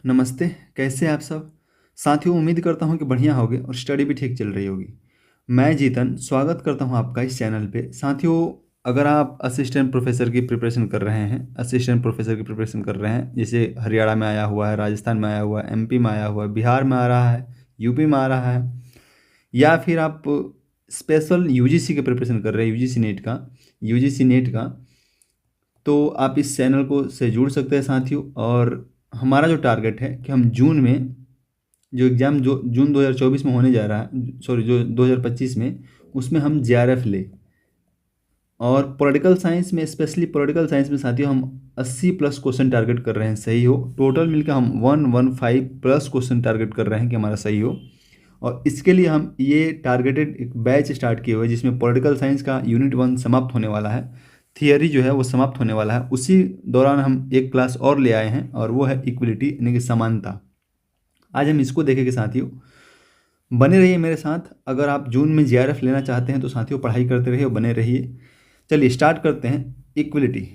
नमस्ते, कैसे हैं आप सब? साथियों उम्मीद करता हूँ कि बढ़िया होंगे और स्टडी भी ठीक चल रही होगी। मैं जीतन स्वागत करता हूँ आपका इस चैनल पे। साथियों अगर आप असिस्टेंट प्रोफ़ेसर की प्रिपरेशन कर रहे हैं, असिस्टेंट प्रोफ़ेसर की प्रिपरेशन कर रहे हैं, जैसे हरियाणा में आया हुआ है, राजस्थान में आया हुआ है, एमपी में आया हुआ है, बिहार में आ रहा है, यूपी में आ रहा है, या फिर आप स्पेशल यूजीसी की प्रिपरेशन कर रहे हैं, यूजीसी नेट का, तो आप इस चैनल को से जुड़ सकते हैं साथियों। और हमारा जो टारगेट है कि हम जून में जो एग्ज़ाम जो जून 2024 में होने जा रहा है, सॉरी जो 2025 में, उसमें हम जेआरएफ ले। और पॉलिटिकल साइंस में, स्पेशली पॉलिटिकल साइंस में साथियों हम 80 प्लस क्वेश्चन टारगेट कर रहे हैं सही हो। टोटल मिलकर हम 115 प्लस क्वेश्चन टारगेट कर रहे हैं कि हमारा सही हो। और इसके लिए हम ये टारगेटेड एक बैच स्टार्ट किए हुए हैं जिसमें पॉलिटिकल साइंस का यूनिट 1 समाप्त होने वाला है, थियरी जो है वो समाप्त होने वाला है। उसी दौरान हम एक क्लास और ले आए हैं और वो है इक्वलिटी यानी कि समानता। आज हम इसको देखेंगे साथियों। बने रहिए मेरे साथ। अगर आप जून में जेआरएफ लेना चाहते हैं तो साथियों पढ़ाई करते रहिए और बने रहिए। चलिए स्टार्ट करते हैं। इक्वलिटी।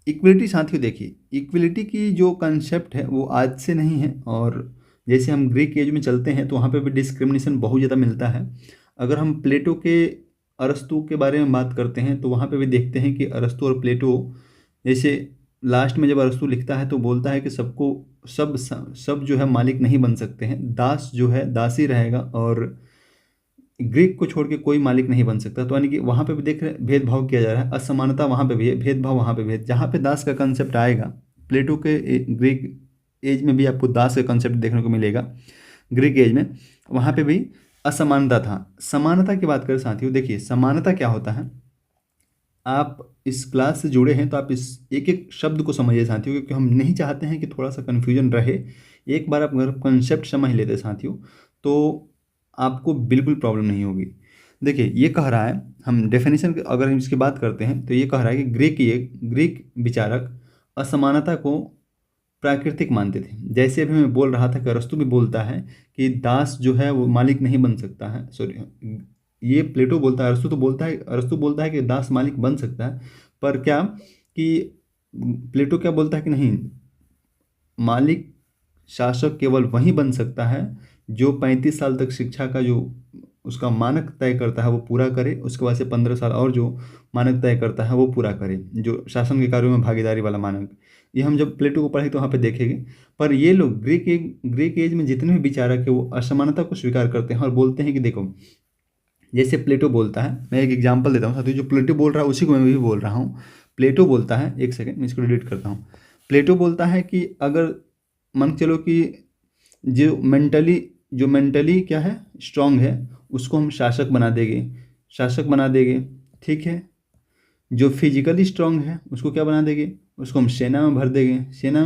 इक्वलिटी साथियों देखिए, इक्वलिटी की जो कंसेप्ट है वो आज से नहीं है। और जैसे हम ग्रीक एज में चलते हैं तो वहाँ पे भी डिस्क्रिमिनेशन बहुत ज़्यादा मिलता है। अगर हम प्लेटो के, अरस्तु के बारे में बात करते हैं तो वहाँ पे भी देखते हैं कि अरस्तु और प्लेटो, जैसे लास्ट में जब अरस्तु लिखता है तो बोलता है कि सबको सब जो है मालिक नहीं बन सकते हैं, दास जो है दासी रहेगा और ग्रीक को छोड़ के कोई मालिक नहीं बन सकता। तो यानी कि वहाँ पे भी देख रहे भेदभाव किया जा रहा है, असमानता वहाँ पे भी है, भेदभाव वहाँ पे भी है। जहाँ पे दास का कंसेप्ट आएगा, प्लेटो के ग्रीक एज में भी आपको दास का कंसेप्ट देखने को मिलेगा। ग्रीक एज में वहाँ पे भी असमानता था। समानता की बात करें साथियों, देखिए समानता क्या होता है। आप इस क्लास से जुड़े हैं तो आप इस एक एक शब्द को समझिए साथियों, क्योंकि हम नहीं चाहते हैं कि थोड़ा सा कन्फ्यूजन रहे। एक बार आप अगर कंसेप्ट समझ लेते हैं साथियों तो आपको बिल्कुल प्रॉब्लम नहीं होगी। देखिए ये कह रहा है, हम डेफिनेशन अगर हम इसकी बात करते हैं तो ये कह रहा है कि ग्रीक विचारक असमानता को प्राकृतिक मानते थे। जैसे अभी मैं बोल रहा था कि अरस्तु भी बोलता है कि दास जो है वो मालिक नहीं बन सकता है, सॉरी ये प्लेटो बोलता है, अरस्तु बोलता है कि दास मालिक बन सकता है। पर क्या कि प्लेटो क्या बोलता है कि नहीं, मालिक शासक केवल वही बन सकता है जो 35 साल तक शिक्षा का जो उसका मानक तय करता है वो पूरा करे, उसके बाद से 15 साल और जो मानक तय करता है वो पूरा करे, जो शासन के कार्यों में भागीदारी वाला मानक। ये हम जब प्लेटो को पढ़े तो वहाँ पे देखेंगे। पर ये लोग ग्रीक एज में जितने भी विचारक है वो असमानता को स्वीकार करते हैं और बोलते हैं कि देखो, जैसे प्लेटो बोलता है, मैं एक एग्जांपल देता हूँ साथियों, जो प्लेटो बोल रहा है उसी को मैं भी बोल रहा हूँ। प्लेटो बोलता है, एक सेकंड मैं इसको डिलीट करता हूँ। प्लेटो बोलता है कि अगर मान के चलो कि जो मेंटली क्या है, स्ट्रांग है, उसको हम शासक बना देंगे, ठीक है। जो फिजिकली स्ट्रांग है उसको क्या बना देंगे, उसको हम सेना में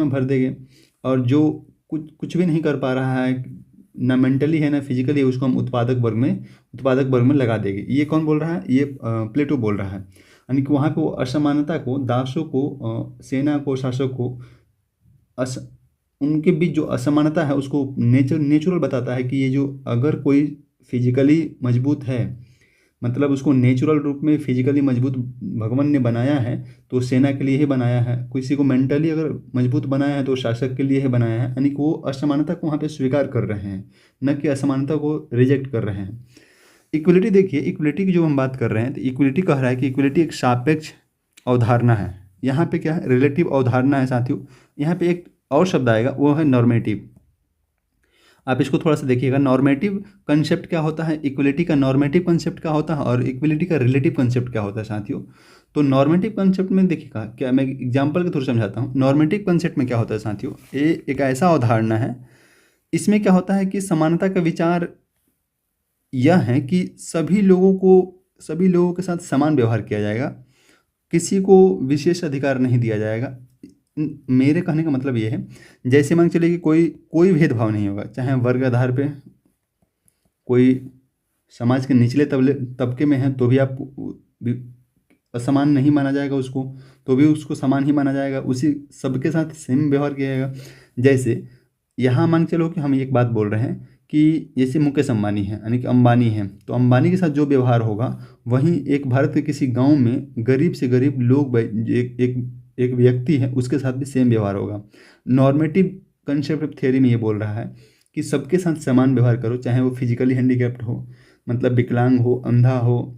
भर देंगे। और जो कुछ कुछ भी नहीं कर पा रहा है, ना मेंटली है ना फिजिकली, उसको हम उत्पादक वर्ग में लगा देंगे। ये कौन बोल रहा है, ये प्लेटो बोल रहा है। यानी कि वहाँ पे वो असमानता को, दासों को, सेना को, शासक को, अस उनके बीच जो असमानता है उसको नेचुरल बताता है कि ये जो अगर कोई फिजिकली मजबूत है, मतलब उसको नेचुरल रूप में फिजिकली मजबूत भगवान ने बनाया है तो सेना के लिए ही बनाया है। किसी को मेंटली अगर मजबूत बनाया है तो शासक के लिए ही बनाया है। यानी कि वो असमानता को वहाँ पे स्वीकार कर रहे हैं, न कि असमानता को रिजेक्ट कर रहे हैं। इक्वलिटी देखिए, इक्वलिटी की जो हम बात कर रहे हैं तो इक्वलिटी कह रहा है कि इक्वलिटी एक सापेक्ष अवधारणा है। यहाँ पे क्या है, रिलेटिव अवधारणा है साथियों। यहाँ पे एक और शब्द आएगा वो है नॉर्मेटिव। आप इसको थोड़ा सा देखिएगा, नॉर्मेटिव कंसेप्ट क्या होता है, इक्वलिटी का नॉर्मेटिव कंसेप्ट क्या होता है और इक्वलिटी का रिलेटिव कंसेप्ट क्या होता है साथियों। तो नॉर्मेटिव कंसेप्ट में देखिएगा, क्या मैं एग्जांपल के थ्रू समझाता हूँ। नॉर्मेटिव कंसेप्ट में क्या होता है साथियों, ये एक ऐसा अवधारणा है, इसमें क्या होता है कि समानता का विचार यह है कि सभी लोगों के साथ समान व्यवहार किया जाएगा, किसी को विशेष अधिकार नहीं दिया जाएगा। मेरे कहने का मतलब ये है, जैसे मान के चलिए कि कोई कोई भेदभाव नहीं होगा, चाहे वर्ग आधार पे कोई समाज के निचले तबके में है तो भी आप असमान नहीं माना जाएगा उसको, तो भी उसको समान ही माना जाएगा, उसी सबके साथ सेम व्यवहार किया जाएगा। जैसे यहाँ मान के चलो कि हम एक बात बोल रहे हैं कि जैसे मुकेश अंबानी है, यानी कि अंबानी है, तो अंबानी के साथ जो व्यवहार होगा वहीं एक भारत के किसी गांव में गरीब से गरीब लोग एक एक एक व्यक्ति है उसके साथ भी सेम व्यवहार होगा। नॉर्मेटिव कंसेप्ट ऑफ थियरी में ये बोल रहा है कि सबके साथ समान व्यवहार करो, चाहे वो फिजिकली हैंडीकैप्ड हो, मतलब विकलांग हो, अंधा हो,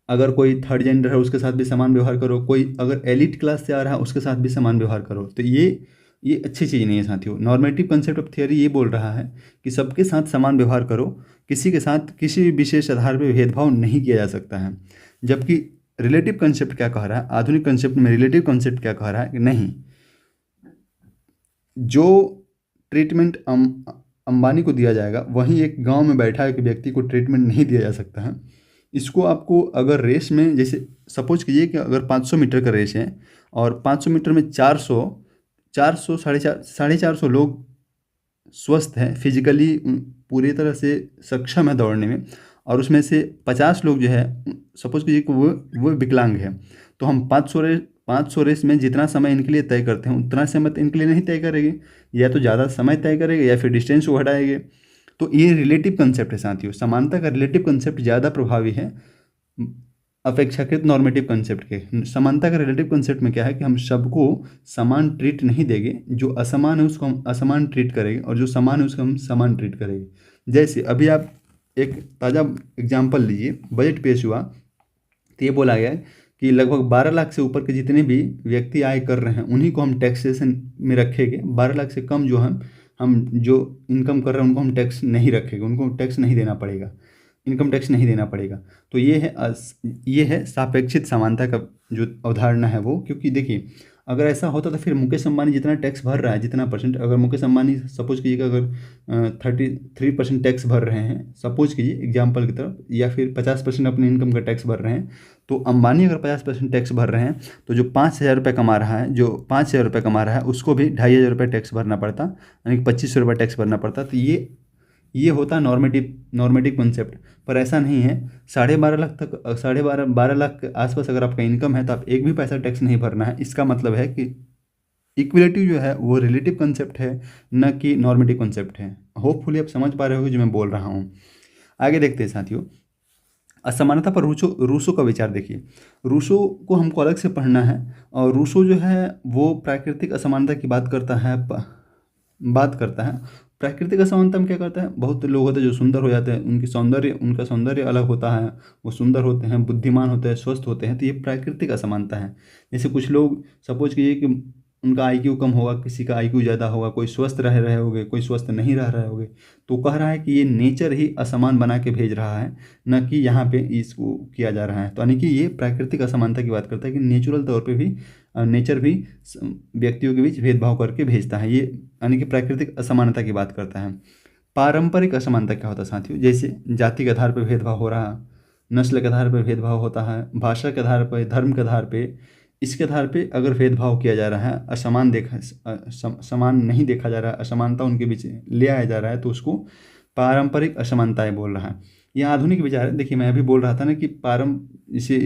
अगर कोई थर्ड जेंडर है उसके साथ भी समान व्यवहार करो, कोई अगर एलिट क्लास से आ रहा है उसके साथ भी समान व्यवहार करो। तो ये अच्छी चीज़ नहीं है साथियों। नॉर्मेटिव कंसेप्ट ऑफ थियरी ये बोल रहा है कि सबके साथ समान व्यवहार करो, किसी के साथ किसी भी विशेष आधार पर भेदभाव नहीं किया जा सकता है। जबकि रिलेटिव कंसेप्ट क्या कह रहा है, आधुनिक कंसेप्ट में रिलेटिव कंसेप्ट क्या कह रहा है कि नहीं, जो ट्रीटमेंट अंबानी को दिया जाएगा वहीं एक गांव में बैठा एक व्यक्ति को ट्रीटमेंट नहीं दिया जा सकता है। इसको आपको अगर रेस में, जैसे सपोज कीजिए कि अगर 500 मीटर का रेस है और 500 मीटर में 400 400 साढ़े चार सौ लोग स्वस्थ हैं, फिजिकली पूरी तरह से सक्षम है दौड़ने में, और उसमें से 50 लोग जो है सपोज कीजिए कि वो विकलांग है, तो हम 500 रेस में जितना समय इनके लिए तय करते हैं उतना समय तो इनके लिए नहीं तय करेंगे, या तो ज़्यादा समय तय करेंगे या फिर डिस्टेंस को घटाएंगे। तो ये रिलेटिव कंसेप्ट है साथियों। समानता का रिलेटिव कंसेप्ट ज़्यादा प्रभावी है अपेक्षाकृत नॉर्मेटिव कंसेप्ट के। समानता का रिलेटिव कंसेप्ट में क्या है कि हम सबको समान ट्रीट नहीं देंगे, जो असमान है उसको हम असमान ट्रीट करेंगे और जो समान है उसको हम समान ट्रीट करेंगे। जैसे अभी आप एक ताज़ा एग्जाम्पल लीजिए, बजट पेश हुआ तो ये बोला गया है कि लगभग 12 लाख से ऊपर के जितने भी व्यक्ति आय कर रहे हैं उन्हीं को हम टैक्सेशन में रखेंगे। 12 लाख से कम जो हम जो इनकम कर रहे हैं उनको हम टैक्स नहीं रखेंगे, उनको टैक्स नहीं देना पड़ेगा, इनकम टैक्स नहीं देना पड़ेगा। तो ये है सापेक्षित समानता का जो अवधारणा है वो। क्योंकि देखिए अगर ऐसा होता तो फिर मुकेश अंबानी जितना टैक्स भर रहा है, जितना परसेंट, अगर मुकेश अंबानी सपोज कीजिएगा अगर 33% टैक्स भर रहे हैं सपोज कीजिए एग्जाम्पल की तरफ, या फिर 50% अपने इनकम का टैक्स भर रहे हैं, तो अंबानी अगर 50% टैक्स भर रहे हैं तो जो 5,000 रुपये कमा रहा है, जो 5,000 रुपये कमा रहा है उसको भी 2,500 रुपये टैक्स भरना पड़ता, यानी कि 2,500 रुपये टैक्स भरना पड़ता। तो ये होता है नॉर्मेटिव कंसेप्ट। पर ऐसा नहीं है। 12.5 लाख तक, 12.5 लाख के आसपास अगर आपका इनकम है तो आप एक भी पैसा टैक्स नहीं भरना है। इसका मतलब है कि इक्वलिटी जो है वो रिलेटिव कंसेप्ट है, न कि नॉर्मेटिव कंसेप्ट है। होपफुली आप समझ पा रहे होगे जो मैं बोल रहा हूँ। आगे देखते हैं साथियों, असमानता पर रूसो का विचार देखिए। रूसो को हमको अलग से पढ़ना है, और रूसो जो है वो प्राकृतिक असमानता की बात करता है। प्राकृतिक असमानता में क्या करता है, बहुत लोग होते हैं जो सुंदर हो जाते हैं, उनका सौंदर्य अलग होता है, वो सुंदर होते हैं, बुद्धिमान होते हैं, स्वस्थ होते हैं, तो ये प्राकृतिक असमानता है। जैसे कुछ लोग सपोज कीजिए कि उनका आईक्यू कम होगा, किसी का आईक्यू ज़्यादा होगा, कोई स्वस्थ रह रहे होगे, कोई स्वस्थ नहीं रह रहे होगे, तो कह रहा है कि ये नेचर ही असमान बना के भेज रहा है, न कि यहाँ पे इसको किया जा रहा है। तो यानी कि ये प्राकृतिक असमानता की बात करता है कि नेचुरल तौर पे भी नेचर भी व्यक्तियों के बीच भेदभाव करके भेजता है, ये यानी कि प्राकृतिक असमानता की बात करता है। पारंपरिक असमानता क्या होता है साथियों, जैसे जाति के आधार पर भेदभाव हो रहा, नस्ल के आधार पर भेदभाव होता है, भाषा के आधार पर, धर्म के आधार पर, इसके आधार पे अगर भेदभाव किया जा रहा है, समान नहीं देखा जा रहा है, असमानता उनके बीच ले आया जा रहा है, तो उसको पारंपरिक असमानताएं बोल रहा है। यह आधुनिक विचार है। देखिए मैं अभी बोल रहा था ना कि इसे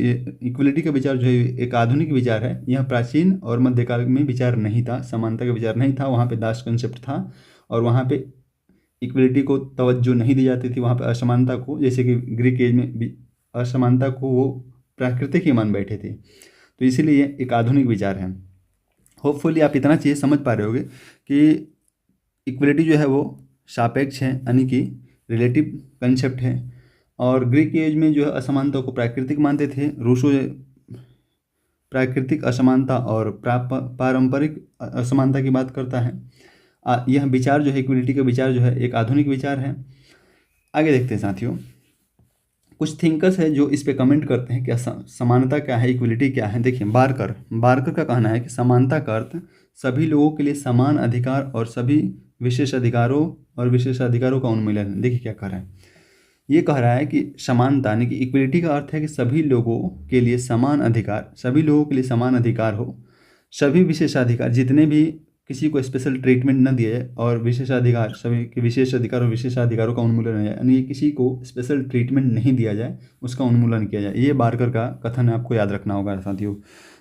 इक्वलिटी का विचार जो है एक आधुनिक विचार है। यह प्राचीन और मध्यकाल में विचार नहीं था, समानता का विचार नहीं था, वहाँ पे दास कंसेप्ट था, और वहाँ पे इक्वलिटी को तवज्जो नहीं दी जाती थी। वहाँ पे असमानता को, जैसे कि ग्रीक एज में भी असमानता को वो प्राकृतिक ही मान बैठे थे। तो इसीलिए एक आधुनिक विचार है। होपफुली आप इतना चीज़ समझ पा रहे होगे कि इक्वलिटी जो है वो सापेक्ष है, यानी कि रिलेटिव कंसेप्ट है, और ग्रीक एज में जो है असमानता को प्राकृतिक मानते थे। रूसो प्राकृतिक असमानता और पारंपरिक असमानता की बात करता है। यह विचार जो है, इक्वलिटी का विचार जो है एक आधुनिक विचार है। आगे देखते हैं साथियों, कुछ थिंकर्स है जो इस पे कमेंट करते हैं कि समानता क्या है, इक्वलिटी क्या है। देखिए बारकर का कहना है कि समानता का अर्थ सभी लोगों के लिए समान अधिकार और सभी विशेषाधिकारों का उन्मूलन है। देखिए क्या कह रहा है, ये कह रहा है कि समानता यानी कि इक्वलिटी का अर्थ है कि सभी लोगों के लिए समान अधिकार, सभी लोगों के लिए समान अधिकार हो, सभी विशेषाधिकार, जितने भी किसी को स्पेशल ट्रीटमेंट न दिया जाए, और विशेषाधिकार, सभी के विशेष अधिकार और विशेषाधिकारों का उन्मूलन हो जाए, यानी किसी को स्पेशल ट्रीटमेंट नहीं दिया जाए, उसका उन्मूलन किया जाए। ये बारकर का कथन है, आपको याद रखना होगा साथियों।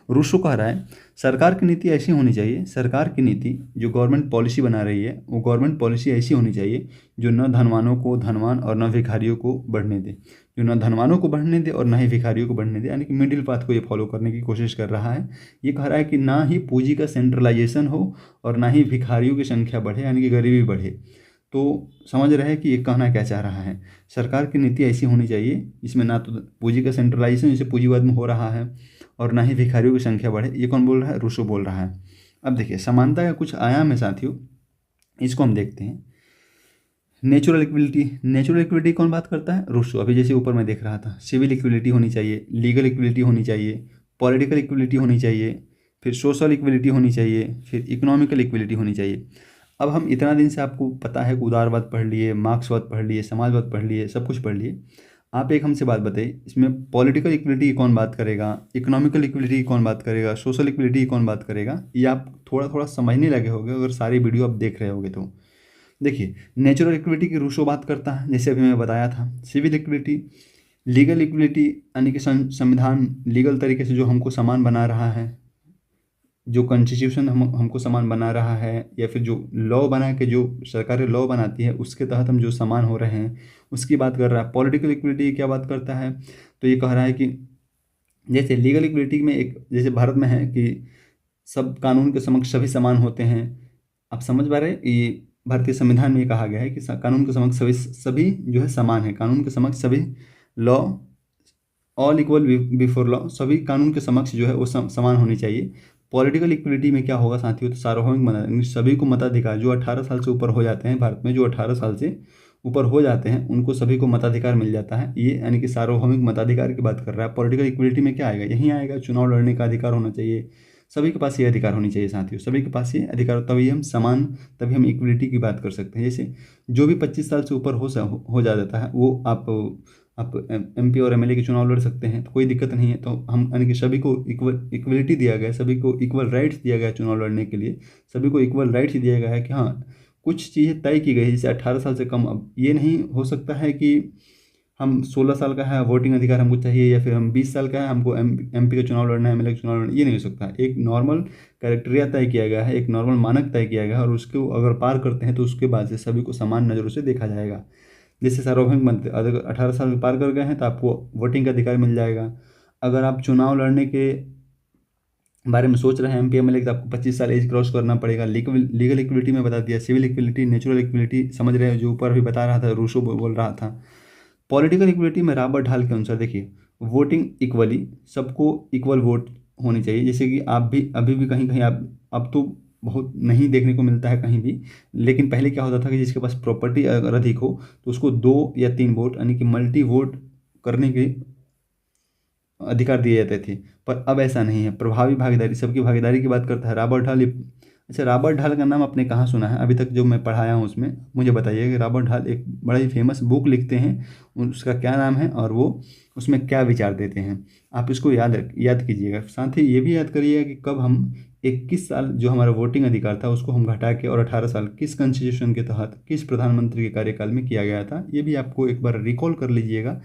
रूसो कह रहा है सरकार की नीति ऐसी होनी चाहिए, सरकार की नीति जो गवर्नमेंट पॉलिसी बना रही है वो गवर्नमेंट पॉलिसी ऐसी होनी चाहिए जो न धनवानों को धनवान और न भिखारियों को बढ़ने दे, जो न धनवानों को बढ़ने दे और न ही भिखारियों को बढ़ने दे, यानी कि मिडिल पाथ को ये फॉलो करने की कोशिश कर रहा है। ये कह रहा है कि ना ही पूंजी का सेंट्रलाइजेशन हो और ना ही भिखारियों की संख्या बढ़े, यानी कि गरीबी बढ़े। तो समझ रहे हैं कि ये कहना क्या चाह रहा है। सरकार की नीति ऐसी होनी चाहिए इसमें ना तो पूंजी का सेंट्रलाइजेशन जैसे पूंजीवाद में हो रहा है और ना ही भिखारियों की संख्या बढ़े। ये कौन बोल रहा है? रूसो बोल रहा है। अब देखिए समानता का कुछ आयाम है साथियों, इसको हम देखते हैं। नेचुरल इक्विलिटी, नेचुरल इक्विलिटी कौन बात करता है? रूसो। अभी जैसे ऊपर मैं देख रहा था, सिविल इक्विलिटी होनी चाहिए, लीगल इक्विलिटी होनी चाहिए, पॉलिटिकल इक्विलिटी होनी चाहिए, फिर सोशल इक्विलिटी होनी चाहिए, फिर इकोनॉमिकल इक्विलिटी होनी चाहिए। अब हम इतना दिन से आपको पता है कि उदारवाद पढ़ लिए, मार्क्सवाद पढ़ लिए, समाजवाद पढ़ लिए, सब कुछ पढ़ लिए। आप एक हमसे बात बताइए, इसमें पॉलिटिकल इक्विलिटी की कौन बात करेगा, इकोनॉमिकल इक्विलिटी की कौन बात करेगा, सोशल इक्विलिटी की कौन बात करेगा? ये आप थोड़ा थोड़ा समझने लगे होंगे अगर सारी वीडियो आप देख रहे होगे तो। देखिए नेचुरल इक्विलिटी की रूसो बात करता है, जैसे अभी मैं बताया था। सिविल इक्विलिटी, लीगल इक्विलिटी यानी कि संविधान लीगल तरीके से जो हमको समान बना रहा है, जो कॉन्स्टिट्यूशन हमको समान बना रहा है, या फिर जो लॉ बना के जो सरकारें लॉ बनाती है उसके तहत हम जो समान हो रहे हैं उसकी बात कर रहा है। पॉलिटिकल इक्विलिटी क्या बात करता है? तो ये कह रहा है कि जैसे लीगल इक्विलिटी में एक जैसे भारत में है कि सब कानून के समक्ष सभी समान होते हैं। आप समझ पा रहे हैं? ये भारतीय संविधान में ये कहा गया है कि कानून के समक्ष सभी सभी जो है समान है, कानून के समक्ष सभी, law all equal before law, सभी कानून के समक्ष जो है वो समान होनी चाहिए। पॉलिटिकल इक्विलिटी में क्या होगा साथियों? तो सार्वभौमिक मताधिकार, सभी को मताधिकार, जो 18 साल से ऊपर हो जाते हैं भारत में, जो 18 साल से ऊपर हो जाते हैं उनको सभी को मताधिकार मिल जाता है। ये यानी कि सार्वभौमिक मताधिकार की बात कर रहा है। पॉलिटिकल इक्विलिटी में क्या आएगा? यहीं आएगा, चुनाव लड़ने का अधिकार होना चाहिए, सभी के पास ये अधिकार होनी चाहिए साथियों, सभी के पास ये अधिकार, तभी हम समान, तभी हम इक्विलिटी की बात कर सकते हैं। जैसे जो भी 25 साल से ऊपर हो जाता है वो आप MP और MLA के चुनाव लड़ सकते हैं, तो कोई दिक्कत नहीं है। तो हम यानी कि सभी को इक्वलिटी दिया गया है, सभी को इक्वल राइट्स दिया गया है चुनाव लड़ने के लिए, सभी को इक्वल राइट्स दिया गया है कि हाँ कुछ चीज़ें तय की गई है, जैसे 18 साल से कम। अब ये नहीं हो सकता है कि हम 16 साल का है वोटिंग अधिकार हमको चाहिए, या फिर हम 20 साल का है हमको MP का चुनाव लड़ना है, MLA का चुनाव लड़ना, ये नहीं हो सकता। एक नॉर्मल क्राइटेरिया तय किया गया है, एक नॉर्मल मानक तय किया गया है, और उसको अगर पार करते हैं तो उसके बाद से सभी को समान नज़रों से देखा जाएगा। जैसे सार्वभौमिक मत, अगर 18 साल पार कर गए हैं तो आपको वोटिंग का अधिकार मिल जाएगा। अगर आप चुनाव लड़ने के बारे में सोच रहे हैं MP MLA, तो आपको 25 साल एज क्रॉस करना पड़ेगा। लीगल इक्विलिटी में बता दिया, सिविल इक्विलिटी, नेचुरल इक्विलिटी समझ रहे हैं, जो ऊपर भी बता रहा था, रूसो बोल रहा था। पॉलिटिकल इक्विलिटी में रॉबर्ट हाल के अनुसार देखिए, वोटिंग इक्वली, सबको इक्वल वोट होनी चाहिए। जैसे कि आप भी अभी भी कहीं कहीं आप, अब तो बहुत नहीं देखने को मिलता है कहीं भी, लेकिन पहले क्या होता था कि जिसके पास प्रॉपर्टी अगर अधिक हो तो उसको 2 या 3 वोट यानी कि मल्टी वोट करने के अधिकार दिए जाते थे। पर अब ऐसा नहीं है, प्रभावी भागीदारी, सबकी भागीदारी की बात करता है रॉबर्ट हाल। अच्छा, रॉबर्ट हाल का नाम आपने कहाँ सुना है? अभी तक जो मैं पढ़ाया हूँ उसमें मुझे बताइए कि रॉबर्ट हाल एक बड़ा ही फेमस बुक लिखते हैं, उसका क्या नाम है और वो उसमें क्या विचार देते हैं, आप इसको याद कीजिएगा। साथ ही ये भी याद करिएगा कि कब हम 21 साल जो हमारा वोटिंग अधिकार था उसको हम घटा के और 18 साल किस कॉन्स्टिट्यूशन के तहत किस प्रधानमंत्री के कार्यकाल में किया गया था, ये भी आपको एक बार रिकॉल कर लीजिएगा।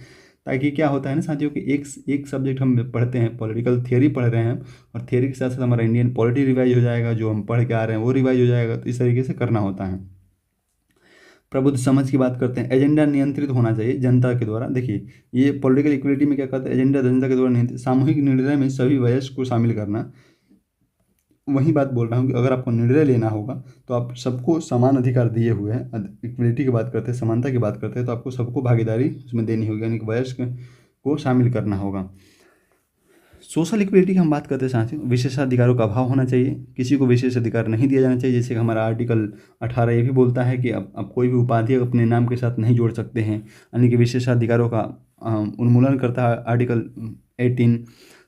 ताकि क्या होता है ना साथियों कि एक सब्जेक्ट हम पढ़ते हैं, पॉलिटिकल थियरी पढ़ रहे हैं, और थियरी के साथ साथ हमारा इंडियन पॉलिटी रिवाइज हो जाएगा, जो हम पढ़ के आ रहे हैं वो रिवाइज हो जाएगा। तो इस तरीके से करना होता है। प्रबुद्ध समझ की बात करते हैं, एजेंडा नियंत्रित होना चाहिए जनता के द्वारा। देखिए ये पॉलिटिकल इक्विलिटी में क्या कहते हैं? एजेंडा जनता के द्वारा नियंत्रित, सामूहिक निर्णय में सभी वयस्क को शामिल करना। वही बात बोल रहा हूँ कि अगर आपको निर्णय लेना होगा तो आप सबको समान अधिकार दिए हुए हैं। इक्विलिटी की बात करते हैं, समानता की बात करते हैं, तो आपको सबको भागीदारी उसमें देनी होगी, यानी कि वयस्क को शामिल करना होगा। सोशल इक्विलिटी की हम बात करते हैं साथियों, विशेषाधिकारों का अभाव होना चाहिए, किसी को विशेष अधिकार नहीं दिया जाना चाहिए। जैसे कि हमारा आर्टिकल 18 ये भी बोलता है कि अब कोई भी उपाधि अपने नाम के साथ नहीं जोड़ सकते हैं, यानी कि विशेषाधिकारों का उन्मूलन करता है आर्टिकल 18।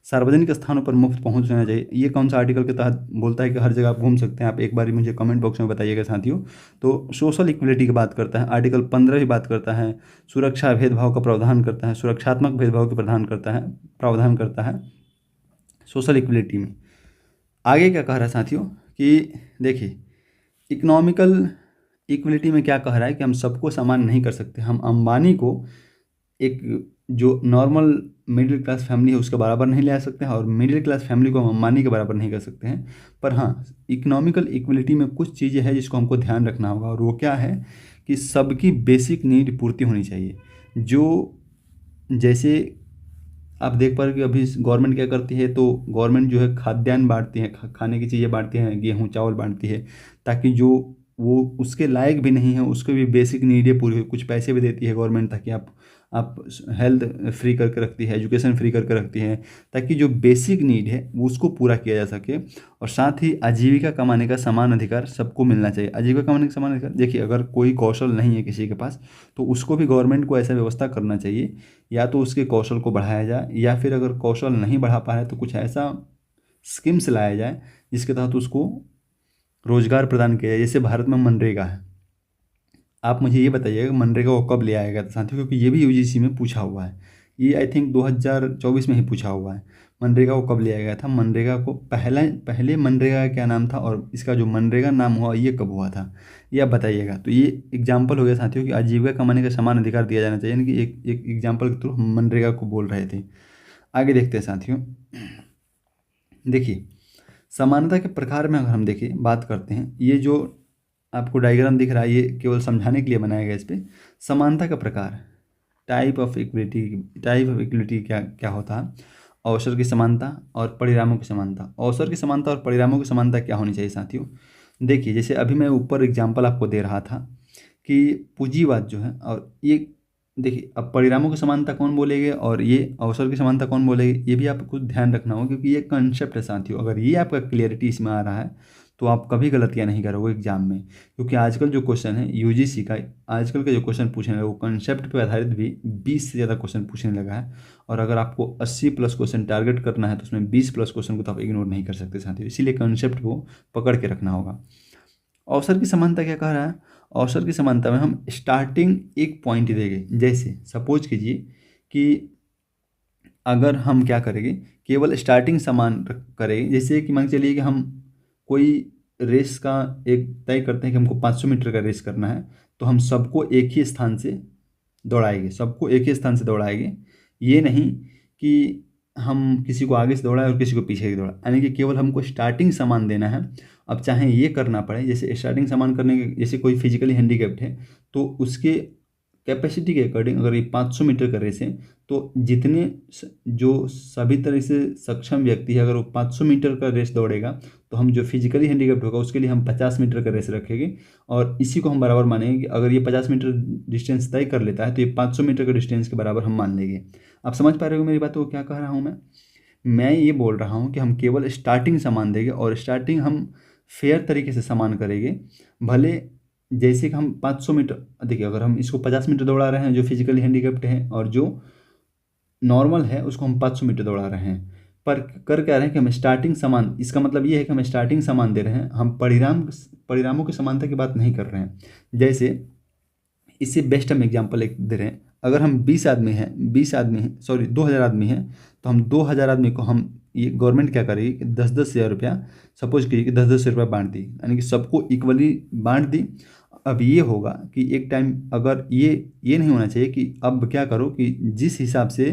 सार्वजनिक स्थानों पर मुफ्त पहुंच होना चाहिए, ये कौन सा आर्टिकल के तहत बोलता है कि हर जगह आप घूम सकते हैं? आप एक बार मुझे कमेंट बॉक्स में बताइएगा साथियों। तो सोशल इक्विलिटी की बात करता है, आर्टिकल 15 भी बात करता है, सुरक्षा भेदभाव का प्रावधान करता है, सुरक्षात्मक भेदभाव के प्रावधान करता है सोशल इक्विलिटी में। आगे क्या कह रहा है साथियों कि देखिए इकोनॉमिकल इक्विलिटी में क्या कह रहा है कि हम सबको समान नहीं कर सकते। हम अंबानी को एक जो नॉर्मल मिडिल क्लास फैमिली है उसके बराबर नहीं ला सकते हैं, और मिडिल क्लास फैमिली को हम अंबानी के बराबर नहीं कर सकते हैं। पर हाँ, इकोनॉमिकल इक्वलिटी में कुछ चीज़ें हैं जिसको हमको ध्यान रखना होगा, और वो क्या है कि सबकी बेसिक नीड पूर्ति होनी चाहिए। जो जैसे आप देख पा रहे हो कि अभी गवर्नमेंट क्या करती है, तो गवर्नमेंट जो है खाद्यान्न बांटती है, खाने की चीज़ें बांटती हैं, गेहूँ चावल बांटती है, ताकि जो वो उसके लायक भी नहीं है उसको भी बेसिक नीडें पूरी हो। कुछ पैसे भी देती है गवर्नमेंट, ताकि आप हेल्थ फ्री करके रखती है, एजुकेशन फ्री करके रखती है, ताकि जो बेसिक नीड है वो उसको पूरा किया जा सके। और साथ ही आजीविका कमाने का समान अधिकार सबको मिलना चाहिए। आजीविका कमाने का समान अधिकार, देखिए अगर कोई कौशल नहीं है किसी के पास, तो उसको भी गवर्नमेंट को ऐसा व्यवस्था करना चाहिए, या तो उसके कौशल को बढ़ाया जाए, या फिर अगर कौशल नहीं बढ़ा पा रहा है तो कुछ ऐसा स्कीम्स लाया जाए जिसके तहत उसको रोजगार प्रदान किया जाए। जैसे भारत में मनरेगा है, आप मुझे ये बताइएगा मनरेगा को कब ले आएगा साथियों, क्योंकि ये भी यूजीसी में पूछा हुआ है। ये आई थिंक 2024 में ही पूछा हुआ है। मनरेगा को कब ले आया गया था, मनरेगा को पहले मनरेगा का क्या नाम था, और इसका जो मनरेगा नाम हुआ ये कब हुआ था, ये आप बताइएगा। तो ये एग्जाम्पल हो गया साथियों कि आजीविका कमाने का समान अधिकार दिया जाना चाहिए, यानी कि एक एग्जाम्पल के थ्रू हम मनरेगा को बोल रहे थे। आगे देखते हैं साथियों। देखिए, समानता के प्रकार में अगर हम देखिए बात करते हैं, ये जो आपको डायग्राम दिख रहा है ये केवल समझाने के लिए बनाया गया। इस पर समानता का प्रकार, टाइप ऑफ इक्विलिटी क्या क्या होता है। अवसर की समानता और परिणामों की समानता। अवसर की समानता और परिणामों की समानता क्या होनी चाहिए साथियों। देखिए, जैसे अभी मैं ऊपर एग्जाम्पल आपको दे रहा था कि पूंजीवाद जो है, और ये देखिए अब परिणामों की समानता कौन बोलेंगे और ये अवसर की समानता कौन बोलेंगे, ये भी आपको ध्यान रखना होगा, क्योंकि ये कंसेप्ट है साथियों। अगर ये आपका क्लियरिटी इसमें आ रहा है तो आप कभी गलतियां नहीं करोगे एग्जाम में, क्योंकि आजकल जो क्वेश्चन है यूजीसी का, आजकल के जो क्वेश्चन पूछने लगा वो कंसेप्ट पे आधारित भी 20 से ज़्यादा क्वेश्चन पूछने लगा है। और अगर आपको 80 प्लस क्वेश्चन टारगेट करना है तो उसमें 20 प्लस क्वेश्चन को तो आप इग्नोर नहीं कर सकते साथियों, इसीलिए कंसेप्ट को पकड़ के रखना होगा। अवसर की समानता क्या कह रहा है, अवसर की समानता में हम स्टार्टिंग एक पॉइंट देंगे। जैसे सपोज कीजिए कि अगर हम क्या करेंगे, केवल स्टार्टिंग समान करेंगे। जैसे कि मान के चलिए कि हम कोई रेस का एक तय करते हैं कि हमको 500 मीटर का रेस करना है, तो हम सबको एक ही स्थान से दौड़ाएंगे, सबको एक ही स्थान से दौड़ाएंगे। ये नहीं कि हम किसी को आगे से दौड़ाएं और किसी को पीछे से दौड़ाएं, यानी कि केवल हमको स्टार्टिंग सामान देना है। अब चाहे ये करना पड़े, जैसे स्टार्टिंग सामान करने के, जैसे कोई फिजिकली हैंडीकैप्ड है तो उसके कैपेसिटी के अकॉर्डिंग अगर ये 500 मीटर का रेस है, तो जो सभी तरह से सक्षम व्यक्ति है अगर वो 500 मीटर का रेस दौड़ेगा, तो हम जो फिजिकली हैंडीकैप्ड होगा उसके लिए हम 50 मीटर का रेस रखेंगे, और इसी को हम बराबर मानेंगे कि अगर ये 50 मीटर डिस्टेंस तय कर लेता है तो ये 500 मीटर का डिस्टेंस के बराबर हम मान लेंगे। आप समझ पा रहे हो मेरी बात को, क्या कह रहा हूँ मैं ये बोल रहा हूँ कि हम केवल स्टार्टिंग सामान देंगे, और स्टार्टिंग हम फेयर तरीके से सामान करेंगे। भले जैसे कि हम 500 मीटर, देखिए अगर हम इसको 50 मीटर दौड़ा रहे हैं जो फिजिकली हैंडीकैप्ड है, और जो नॉर्मल है उसको हम 500 मीटर दौड़ा रहे हैं, पर कर क्या रहे हैं कि हम स्टार्टिंग समान, इसका मतलब ये है कि हम स्टार्टिंग समान दे रहे हैं, हम परिणामों की समानता की बात नहीं कर रहे हैं। जैसे इससे बेस्ट हम एग्जांपल एक दे रहे हैं, अगर हम 20 आदमी हैं सॉरी 2000 आदमी हैं, तो हम 2000 आदमी को हम, ये गवर्नमेंट क्या करेगी कि 10,000 रुपया सपोज कीजिए कि 10,000 रुपया बांट दी, यानी कि सबको इक्वली बांट दी। अब ये होगा कि एक टाइम अगर ये नहीं होना चाहिए कि अब क्या करो कि जिस हिसाब से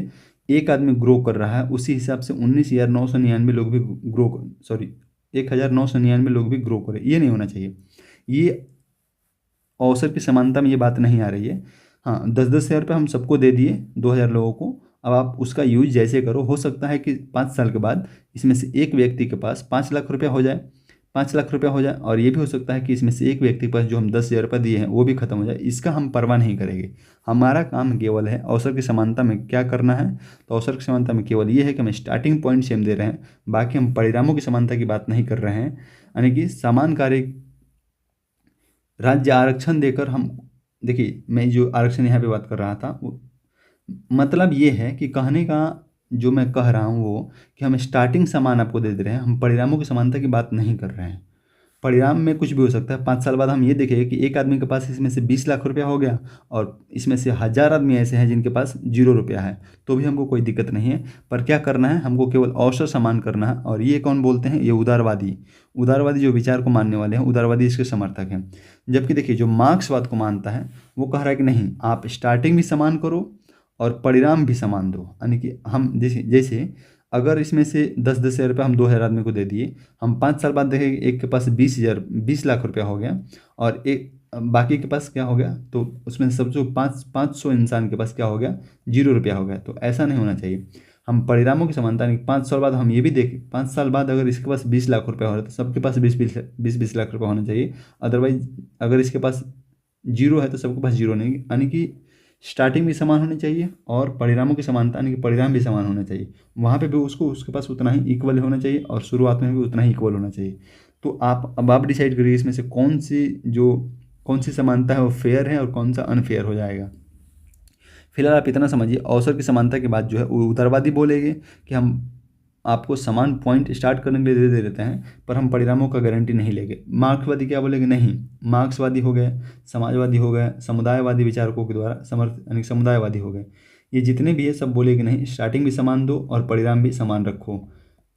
एक आदमी ग्रो कर रहा है उसी हिसाब से 19,999 लोग भी ग्रो, सॉरी 1,999 लोग भी ग्रो करें, ये नहीं होना चाहिए। ये अवसर की समानता में ये बात नहीं आ रही है। हाँ, 10,000 रुपये हम सबको दे दिए, 2,000 लोगों को। अब आप उसका यूज जैसे करो, हो सकता है कि 5 साल के बाद इसमें से एक व्यक्ति के पास 5 लाख रुपया हो जाए, 5 लाख रुपया हो जाए, और ये भी हो सकता है कि इसमें से एक व्यक्ति के पास जो हम 10,000 रुपये दिए हैं वो भी खत्म हो जाए। इसका हम परवाह नहीं करेंगे। हमारा काम केवल है अवसर की समानता में क्या करना है, तो अवसर की समानता में केवल ये है कि हम स्टार्टिंग पॉइंट से हम दे रहे हैं, बाकी हम परिणामों की समानता की बात नहीं कर रहे हैं। यानी कि समान कार्य, राज्य आरक्षण देकर हम, देखिए मैं जो आरक्षण यहाँ पे बात कर रहा था वो मतलब ये है कि कहने का जो मैं कह रहा हूँ वो कि हम स्टार्टिंग सामान आपको दे दे रहे हैं, हम परिणामों की समानता की बात नहीं कर रहे हैं। परिणाम में कुछ भी हो सकता है। 5 साल बाद हम ये देखेंगे कि एक आदमी के पास इसमें से 20 लाख रुपया हो गया, और इसमें से 1,000 आदमी ऐसे हैं जिनके पास 0 रुपया है, तो भी हमको कोई दिक्कत नहीं है। पर क्या करना है, हमको केवल अवसर समान करना है। और ये कौन बोलते हैं, ये उदारवादी जो विचार को मानने वाले हैं, उदारवादी इसके समर्थक हैं। जबकि देखिए जो मार्क्सवाद को मानता है वो कह रहा है कि नहीं, आप स्टार्टिंग भी समान करो और परिणाम भी समान दो। यानी कि हम जैसे जैसे अगर इसमें से 10-10 हज़ार रुपये हम 2 हज़ार आदमी को दे दिए, हम 5 साल बाद देखेंगे एक के पास 20 लाख रुपया हो गया और एक बाकी के पास क्या हो गया, तो उसमें सब जो 500 इंसान के पास क्या हो गया, 0 रुपया हो गया। तो ऐसा नहीं होना चाहिए। हम परिणामों की समानता नहीं, 5 साल बाद हम ये भी देखें, 5 साल बाद अगर इसके पास 20 लाख रुपया हो रहा है तो सबके पास 20-20 लाख रुपया होना चाहिए। अदरवाइज अगर इसके पास 0 है तो सबके पास 0 नहीं, यानी कि स्टार्टिंग भी समान होनी चाहिए और परिणामों की समानता यानी कि परिणाम भी समान होना चाहिए। वहाँ पे भी उसको उसके पास उतना ही इक्वल होना चाहिए और शुरुआत में भी उतना ही इक्वल होना चाहिए। तो अब आप डिसाइड करिए इसमें से कौन सी समानता है वो फेयर है और कौन सा अनफेयर हो जाएगा। फिलहाल आप इतना समझिए, अवसर की समानता के बाद जो है वो उदारवादी बोलेंगे कि हम आपको समान पॉइंट स्टार्ट करने के लिए दे देते हैं पर हम परिणामों का गारंटी नहीं लेंगे। मार्क्सवादी क्या बोलेंगे, नहीं, मार्क्सवादी हो गए, समाजवादी हो गए, समुदायवादी विचारकों के द्वारा यानी समुदायवादी हो गए, ये जितने भी है सब बोलेंगे नहीं, स्टार्टिंग भी समान दो और परिणाम भी समान रखो,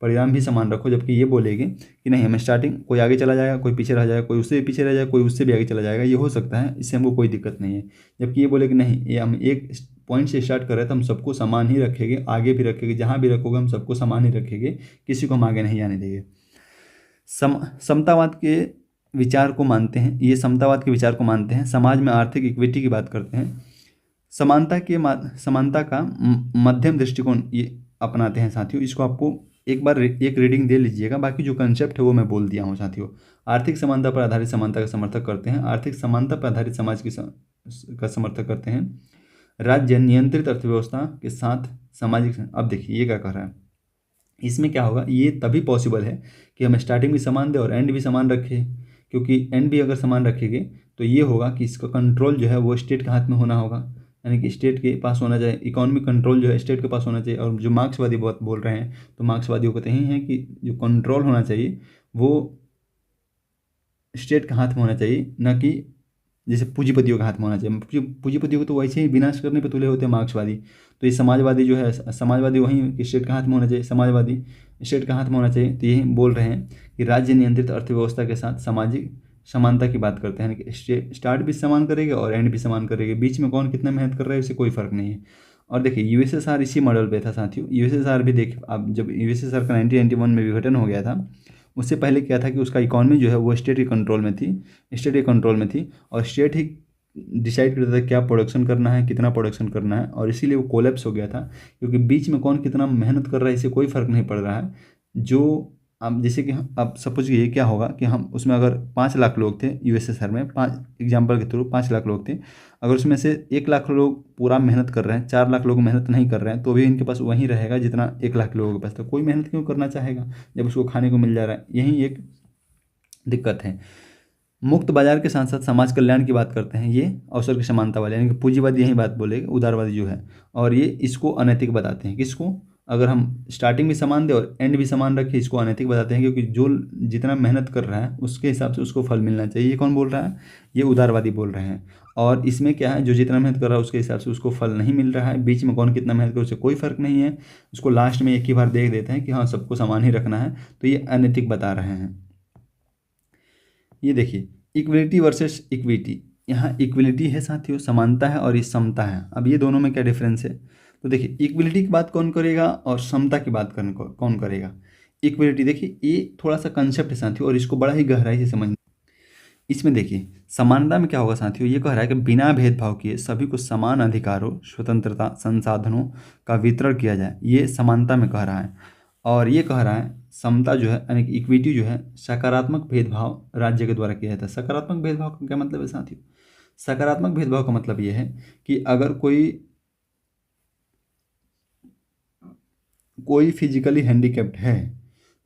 परिणाम भी समान रखो। जबकि ये बोलेंगे कि नहीं, हमें स्टार्टिंग कोई आगे चला जाएगा, कोई पीछे रह जाएगा, कोई उससे भी पीछे रह जाएगा, कोई उससे भी आगे चला जाएगा, ये हो सकता है, इससे हमको कोई दिक्कत नहीं है। जबकि ये बोले कि नहीं, ये हम एक पॉइंट से स्टार्ट कर रहे हैं तो हम सबको समान ही रखेंगे, आगे भी रखेंगे, जहाँ भी रखोगे हम सबको समान ही रखेंगे, किसी को हम आगे नहीं जाने देंगे। समतावाद के विचार को मानते हैं, ये समतावाद के विचार को मानते हैं, समाज में आर्थिक इक्विटी की बात करते हैं, समानता का मध्यम दृष्टिकोण ये अपनाते हैं साथियों। इसको आपको एक बार एक रीडिंग दे लीजिएगा, बाकी जो कंसेप्ट है वो मैं बोल दिया हूँ साथियों। आर्थिक समानता पर आधारित समानता का समर्थक करते हैं, आर्थिक समानता पर आधारित समाज की का समर्थक करते हैं, राज्य नियंत्रित अर्थव्यवस्था के साथ सामाजिक। अब देखिए ये क्या कह रहा है, इसमें क्या होगा, ये तभी पॉसिबल है कि हम स्टार्टिंग भी समान दें और एंड भी समान रखें, क्योंकि एंड भी अगर समान रखेंगे तो ये होगा कि इसका कंट्रोल जो है वो स्टेट के हाथ में होना होगा, यानी कि स्टेट के पास होना चाहिए, इकोनॉमिक कंट्रोल जो है स्टेट के पास होना चाहिए। और जो मार्क्सवादी बात बोल रहे हैं तो मार्क्सवादियों को कहते हैं कि जो कंट्रोल होना चाहिए वो स्टेट के हाथ में होना चाहिए, न कि जैसे पूंजीपतियों के हाथ में होना चाहिए। पूंजीपतियों को तो वैसे ही विनाश करने पे तुले होते हैं मार्क्सवादी। तो ये समाजवादी जो है, समाजवादी वहीं स्टेट के हाथ में होना चाहिए, समाजवादी स्टेट के हाथ में होना चाहिए। तो यही बोल रहे हैं कि राज्य नियंत्रित अर्थव्यवस्था के साथ सामाजिक समानता की बात करते हैं, कि स्टार्ट भी समान करेंगे और एंड भी समान करेंगे, बीच में कौन कितना मेहनत कर रहा है इससे कोई फर्क नहीं है। और देखिए यूएसएसआर इसी मॉडल पे था साथियों। यूएसएसआर भी देखिए, अब जब यूएसएसआर का 1991 में विघटन हो गया था, उससे पहले क्या था कि उसका इकॉनमी जो है वो स्टेट के कंट्रोल में थी, और स्टेट ही डिसाइड करता था क्या प्रोडक्शन करना है, कितना प्रोडक्शन करना है, और इसीलिए वो कोलैप्स हो गया था, क्योंकि बीच में कौन कितना मेहनत कर रहा है इससे कोई फर्क नहीं पड़ रहा है। जो अब जैसे कि अब सपोज ये क्या होगा कि हम उसमें अगर 5 लाख लोग थे यूएसएसआर में, 5 एग्जाम्पल के थ्रू 5 लाख लोग थे, अगर उसमें से 1 लाख लोग पूरा मेहनत कर रहे हैं, 4 लाख लोग मेहनत नहीं कर रहे हैं, तो भी इनके पास वही रहेगा जितना 1 लाख लोगों के पास था। कोई मेहनत क्यों करना चाहेगा जब उसको खाने को मिल जा रहा है, यही एक दिक्कत है। मुक्त बाजार के साथ साथ समाज कल्याण की बात करते हैं, ये अवसर की समानता वाले, यानी कि पूंजीवादी यही बात बोलेगा, उदारवादी जो है, और ये इसको अनैतिक बताते हैं। किसको, अगर हम स्टार्टिंग भी समान दें और एंड भी समान रखें, इसको अनैतिक बताते हैं, क्योंकि जो जितना मेहनत कर रहा है उसके हिसाब से उसको फल मिलना चाहिए। ये कौन बोल रहा है, ये उदारवादी बोल रहे हैं। और इसमें क्या है, जो जितना मेहनत कर रहा है उसके हिसाब से उसको फल नहीं मिल रहा है, बीच में कौन कितना मेहनत करे उससे कोई फर्क नहीं है, उसको लास्ट में एक ही बार देख देते हैं कि हाँ सबको समान ही रखना है, तो ये अनैतिक बता रहे हैं। ये देखिए इक्विलिटी वर्सेस इक्विटी, यहाँ इक्विलिटी है साथियों, समानता है, और ये समता है। अब ये दोनों में क्या डिफरेंस है, तो देखिए इक्विलिटी की बात कौन करेगा और समता की बात कौन करेगा। इक्विलिटी देखिए ये थोड़ा सा कंसेप्ट है साथियों, और इसको बड़ा ही गहराई से समझना। इसमें देखिए समानता में क्या होगा साथियों, ये कह रहा है कि बिना भेदभाव किए सभी को समान अधिकारों, स्वतंत्रता, संसाधनों का वितरण किया जाए, ये समानता में कह रहा है। और ये कह रहा है समता जो है यानी कि इक्विटी जो है, सकारात्मक भेदभाव राज्य के द्वारा किया जाता है। सकारात्मक भेदभाव का क्या मतलब है साथियों, सकारात्मक भेदभाव का मतलब ये है कि अगर कोई फिजिकली हैंडीकैप्ड है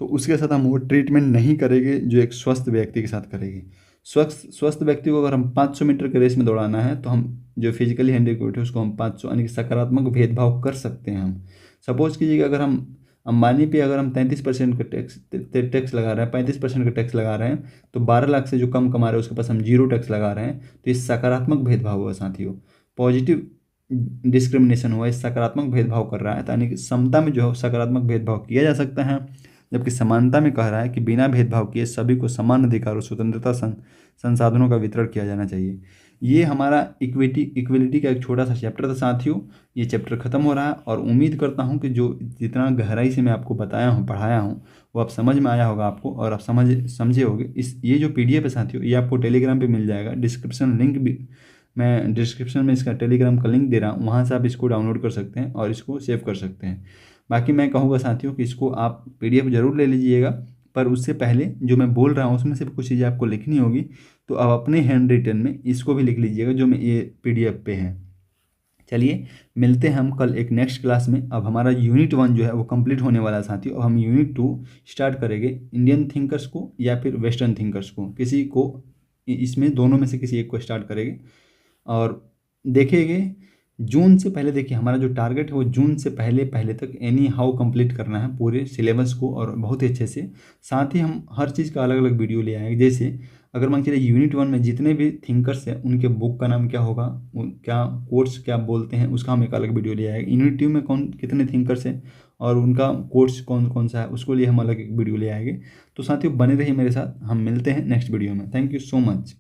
तो उसके साथ हम वो ट्रीटमेंट नहीं करेंगे जो एक स्वस्थ व्यक्ति के साथ करेंगे। स्वस्थ व्यक्ति को अगर हम 500 मीटर के रेस में दौड़ाना है तो हम जो फिजिकली हैंडीकैप्ड है उसको हम 500 यानी कि सकारात्मक भेदभाव कर सकते हैं हम। सपोज कीजिएगा अगर हम अंबानी पे अगर हम 33% का टैक्स लगा रहे हैं, 35% का टैक्स लगा रहे हैं, तो 12 लाख से जो कम कमा रहे हैं उसके पास हम 0 टैक्स लगा रहे हैं, तो ये सकारात्मक भेदभाव हुआ साथियों। पॉजिटिव डिस्क्रिमिनेशन हुआ, इस सकारात्मक भेदभाव कर रहा है, यानी कि समता में जो है सकारात्मक भेदभाव किया जा सकता है, जबकि समानता में कह रहा है कि बिना भेदभाव किए सभी को समान अधिकारों, स्वतंत्रता, संसाधनों का वितरण किया जाना चाहिए। ये हमारा इक्वलिटी का एक छोटा सा चैप्टर था साथियों। ये चैप्टर ख़त्म हो रहा है और उम्मीद करता हूँ कि जो जितना गहराई से मैं आपको बताया हूँ, पढ़ाया हूँ, वो आप समझ में आया होगा आपको, और आप समझे होगे। इस ये जो PDF है साथियों, ये आपको टेलीग्राम पे मिल जाएगा। डिस्क्रिप्शन लिंक भी मैं डिस्क्रिप्शन में इसका टेलीग्राम का लिंक दे रहा हूँ, वहाँ से आप इसको डाउनलोड कर सकते हैं और इसको सेव कर सकते हैं। बाकी मैं कहूँगा साथियों कि इसको आप PDF ज़रूर ले लीजिएगा, पर उससे पहले जो मैं बोल रहा हूँ उसमें से कुछ चीज़ें आपको लिखनी होगी, तो आप अपने हैंड रिटन में इसको भी लिख लीजिएगा जो मैं ये PDF पे है। चलिए मिलते हैं हम कल एक नेक्स्ट क्लास में। अब हमारा यूनिट 1 जो है वो कंप्लीट होने वाला है साथियों। अब हम यूनिट 2 स्टार्ट करेंगे, इंडियन थिंकर्स को या फिर वेस्टर्न थिंकर्स को, किसी को इसमें दोनों में से किसी एक को स्टार्ट करेंगे। और देखेंगे जून से पहले, देखिए हमारा जो टारगेट है वो जून से पहले पहले तक एनी हाउ कंप्लीट करना है पूरे सिलेबस को, और बहुत ही अच्छे से। साथ ही हम हर चीज़ का अलग अलग वीडियो ले आएंगे। जैसे अगर मान चलिए यूनिट 1 में जितने भी थिंकर्स हैं उनके बुक का नाम क्या होगा, क्या कोर्स क्या बोलते हैं, उसका हम एक अलग वीडियो ले आएंगे। यूनिट 2 में कौन कितने थिंकर्स हैं और उनका कोर्स कौन कौन सा है, उसको लिए हम अलग एक वीडियो ले आएंगे। तो साथियों बने रहिए मेरे साथ, हम मिलते हैं नेक्स्ट वीडियो में। Thank you so much.